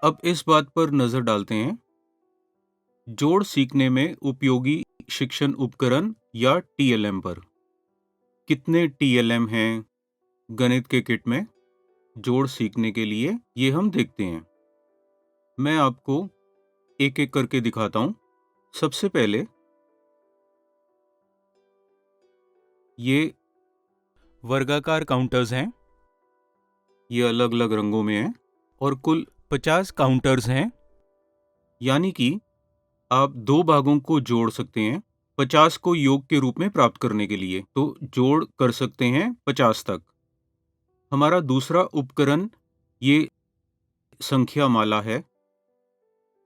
अब इस बात पर नज़र डालते हैं, जोड़ सीखने में उपयोगी शिक्षण उपकरण या टीएलएम पर। कितने टीएलएम हैं गणित के किट में जोड़ सीखने के लिए, ये हम देखते हैं। मैं आपको एक-एक करके दिखाता हूँ। सबसे पहले ये वर्गाकार काउंटर्स हैं। ये अलग-अलग रंगों में हैं और कुल 50 काउंटर्स हैं। यानी कि आप दो भागों को जोड़ सकते हैं 50 को योग के रूप में प्राप्त करने के लिए, तो जोड़ कर सकते हैं 50 तक। हमारा दूसरा उपकरण ये संख्या माला है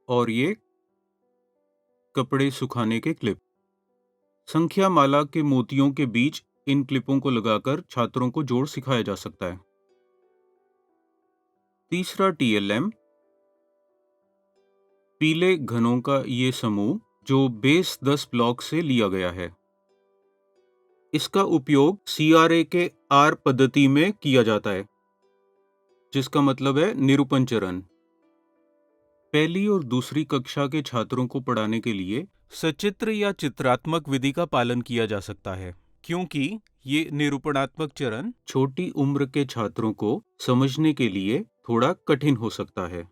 और ये कपड़े सुखाने के क्लिप। संख्या माला के मोतियों के बीच इन क्लिपों को लगाकर छात्रों को जोड़ सिखाया जा सकता है। तीसरा टीएलएम पीले घनों का ये समूह जो बेस 10 ब्लॉक से लिया गया है। इसका उपयोग सीआरए के आर पद्धति में किया जाता है, जिसका मतलब है निरूपण चरण। पहली और दूसरी कक्षा के छात्रों को पढ़ाने के लिए सचित्र या चित्रात्मक विधि का पालन किया जा सकता है, क्योंकि ये निरूपणात्मक चरण छोटी उम्र के छात्रों को समझने के लिए थोड़ा कठिन हो सकता है।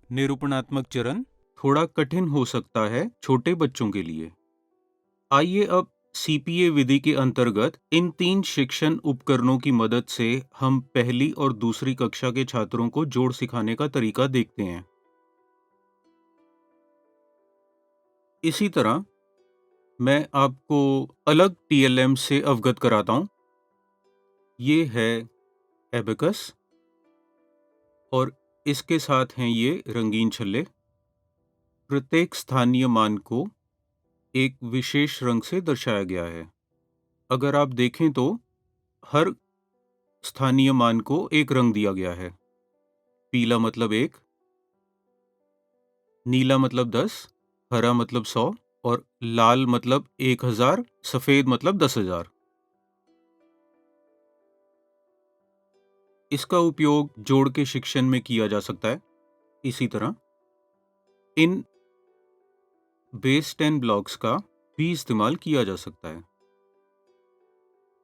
निरूपणात्मक चरण थोड़ा कठिन हो सकता है छोटे बच्चों के लिए। आइए अब सीपीए विधि के अंतर्गत इन 3 शिक्षण उपकरणों की मदद से हम पहली और दूसरी कक्षा के छात्रों को जोड़ सिखाने का तरीका देखते हैं। इसी तरह मैं आपको अलग टीएलएम से अवगत कराता हूं। ये है एबेकस और इसके साथ हैं ये रंगीन छल्ले। प्रत्येक स्थानीय मान को एक विशेष रंग से दर्शाया गया है। अगर आप देखें तो हर स्थानीय मान को एक रंग दिया गया है। पीला मतलब 1, नीला मतलब 10, हरा मतलब 100 और लाल मतलब 1000, सफेद मतलब 10,000। इसका उपयोग जोड़ के शिक्षण में किया जा सकता है। इसी तरह इन बेस 10 ब्लॉक्स का भी इस्तेमाल किया जा सकता है।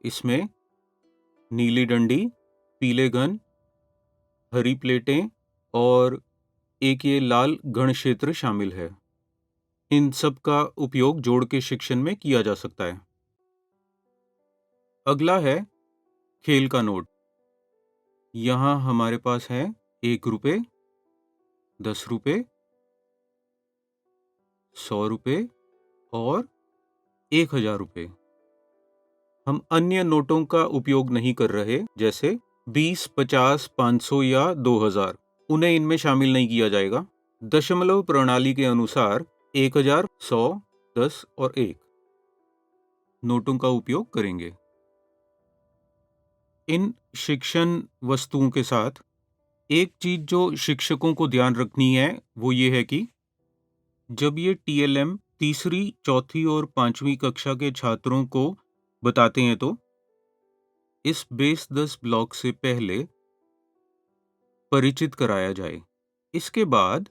इसमें नीली डंडी, पीले घन, हरी प्लेटें और एक ये लाल घन क्षेत्र शामिल है। इन सब का उपयोग जोड़ के शिक्षण में किया जा सकता है। अगला है खेल का नोट। यहाँ हमारे पास है 1 रुपये, 10 रुपये, 100 रुपये और 1000 रुपये। हम अन्य नोटों का उपयोग नहीं कर रहे, जैसे 20, 50, 500 या 2000। उन्हें इनमें शामिल नहीं किया जाएगा। दशमलव प्रणाली के अनुसार 1000, 100, 10 और 1 नोटों का उपयोग करेंगे। इन शिक्षण वस्तुओं के साथ एक चीज जो शिक्षकों को ध्यान रखनी है वो ये है कि जब ये टीएलएम तीसरी, चौथी और 5वीं कक्षा के छात्रों को बताते हैं तो इस बेस 10 ब्लॉक से पहले परिचित कराया जाए। इसके बाद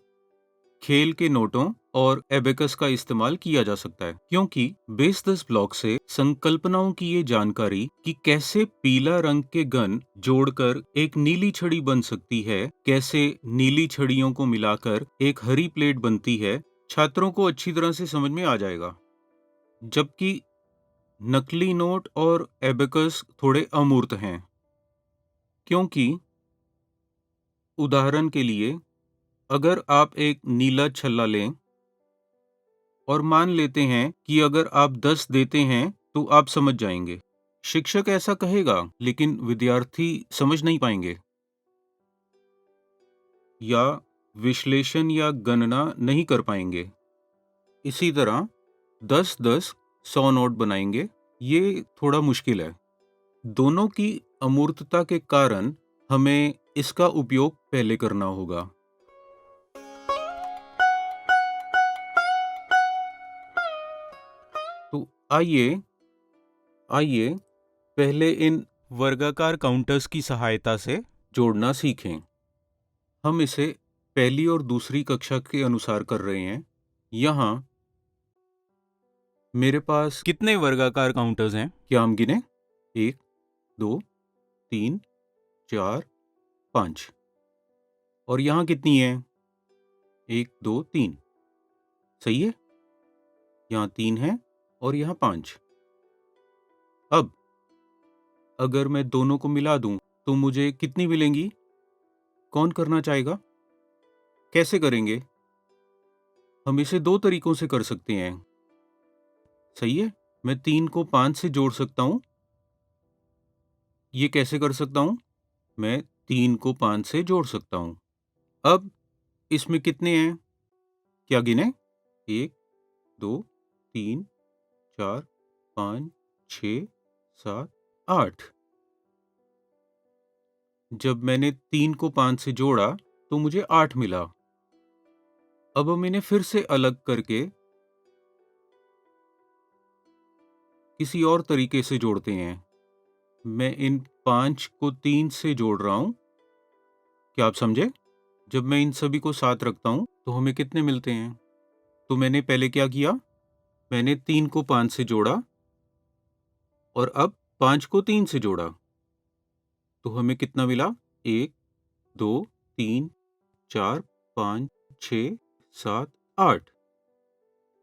खेल के नोटों और एबेकस का इस्तेमाल किया जा सकता है, क्योंकि बेस 10 ब्लॉक से संकल्पनाओं की ये जानकारी कि कैसे पीला रंग के घन जोड़कर एक नीली छड़ी बन सकती है, कैसे नीली छड़ियों को मिलाकर एक हरी प्लेट बनती है, छात्रों को अच्छी तरह से समझ में आ जाएगा। जबकि नकली नोट और एबेकस थोड़े अमूर्त हैं, क्योंकि उदाहरण के लिए अगर आप एक नीला छल्ला लें और मान लेते हैं कि अगर आप 10 देते हैं तो आप समझ जाएंगे। शिक्षक ऐसा कहेगा, लेकिन विद्यार्थी समझ नहीं पाएंगे या विश्लेषण या गणना नहीं कर पाएंगे। इसी तरह 10-10 100 नोट बनाएंगे, ये थोड़ा मुश्किल है। दोनों की अमूर्तता के कारण हमें इसका उपयोग पहले करना होगा। तो आइए पहले इन वर्गाकार काउंटर्स की सहायता से जोड़ना सीखें। हम इसे पहली और दूसरी कक्षा के अनुसार कर रहे हैं। यहाँ मेरे पास कितने वर्गाकार काउंटर्स हैं? क्या हम गिने? 1, 2, 3, 4, 5। और यहाँ कितनी है? 1, 2, 3। सही है? यहाँ 3 है और यहाँ 5। अब अगर मैं दोनों को मिला दूं तो मुझे कितनी मिलेंगी? कौन करना चाहेगा? कैसे करेंगे? हम इसे 2 तरीकों से कर सकते हैं। सही है? मैं 3 को 5 से जोड़ सकता हूँ। ये कैसे कर सकता हूँ? मैं 3 को 5 से जोड़ सकता हूँ। अब इसमें कितने हैं? क्या गिने? 1, 2, 3, 4, 5, 6, 7, 8। जब मैंने 3 को 5 से जोड़ा तो मुझे 8 मिला। अब हम इन्हें फिर से अलग करके किसी और तरीके से जोड़ते हैं। मैं इन 5 को 3 से जोड़ रहा हूँ। क्या आप समझे? जब मैं इन सभी को साथ रखता हूँ तो हमें कितने मिलते हैं? तो मैंने पहले क्या किया? मैंने 3 को 5 से जोड़ा और अब 5 को 3 से जोड़ा। तो हमें कितना मिला? 1, 2, 3, 4, 5, 6, 7, 8।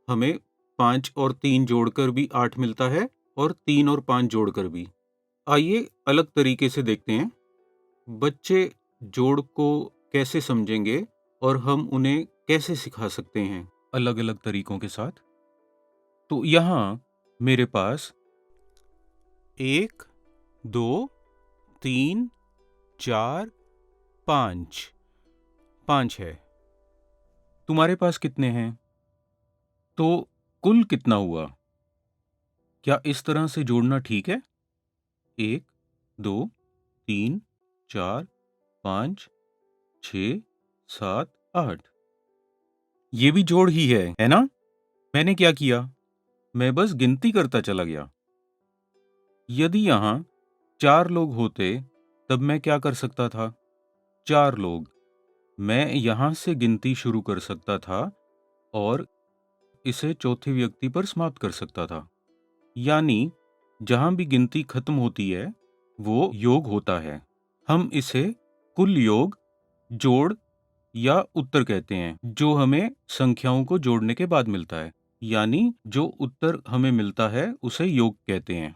हमें 5 और 3 जोड़कर भी 8 मिलता है और 3 और 5 जोड़कर भी। आइए अलग तरीके से देखते हैं। बच्चे जोड़ को कैसे समझेंगे और हम उन्हें कैसे सिखा सकते हैं अलग-अलग तरीकों के साथ। तो यहाँ मेरे पास 1, 2, 3, 4, 5 है। तुम्हारे पास कितने हैं? तो कुल कितना हुआ? क्या इस तरह से जोड़ना ठीक है? 1, 2, 3, 4, 5, 6, 7, 8। ये भी जोड़ ही है ना? मैंने क्या किया? मैं बस गिनती करता चला गया। यदि यहाँ 4 लोग होते तब मैं क्या कर सकता था? 4 लोग। मैं यहाँ से गिनती शुरू कर सकता था और इसे चौथे व्यक्ति पर समाप्त कर सकता था। यानी जहाँ भी गिनती खत्म होती है वो योग होता है। हम इसे कुल योग, जोड़ या उत्तर कहते हैं, जो हमें संख्याओं को जोड़ने के बाद मिलता है। यानी जो उत्तर हमें मिलता है उसे योग कहते हैं।